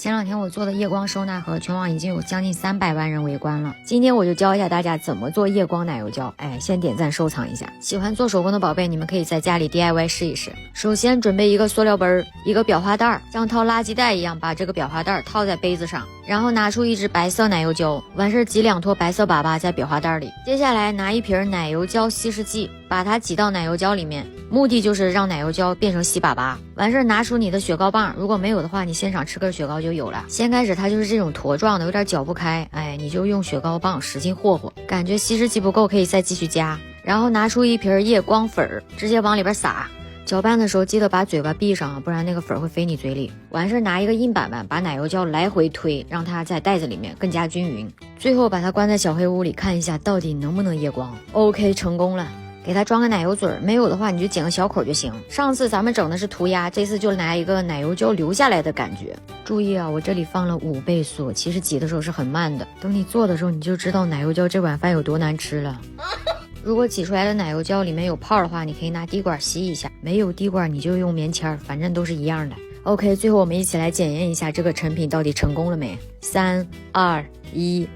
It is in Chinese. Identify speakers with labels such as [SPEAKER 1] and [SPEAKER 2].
[SPEAKER 1] 前两天我做的夜光收纳盒，全网已经有将近300万人围观了。今天我就教一下大家怎么做夜光奶油胶，先点赞收藏一下。喜欢做手工的宝贝，你们可以在家里 DIY 试一试。首先准备一个塑料杯，一个裱花袋，像套垃圾袋一样把这个裱花袋套在杯子上，然后拿出一支白色奶油胶，完事挤2坨白色粑粑在裱花袋里。接下来拿一瓶奶油胶稀释剂，把它挤到奶油胶里面，目的就是让奶油胶变成稀粑粑。完事拿出你的雪糕棒，如果没有的话，你现场吃根雪糕就有了。先开始它就是这种坨状的，有点搅不开，你就用雪糕棒使劲霍霍，感觉稀释剂不够可以再继续加。然后拿出一瓶夜光粉，直接往里边撒。搅拌的时候记得把嘴巴闭上，不然那个粉会飞你嘴里。完事拿一个硬板板把奶油胶来回推，让它在袋子里面更加均匀。最后把它关在小黑屋里看一下到底能不能夜光。 OK， 成功了。给它装个奶油嘴，没有的话你就剪个小口就行。上次咱们整的是涂鸦，这次就拿一个奶油胶流下来的感觉。注意啊，我这里放了5倍速，其实挤的时候是很慢的。等你做的时候你就知道奶油胶这碗饭有多难吃了。如果挤出来的奶油胶里面有泡的话，你可以拿滴管吸一下，没有滴管你就用棉签，反正都是一样的。 OK， 最后我们一起来检验一下这个成品到底成功了没。3、2、1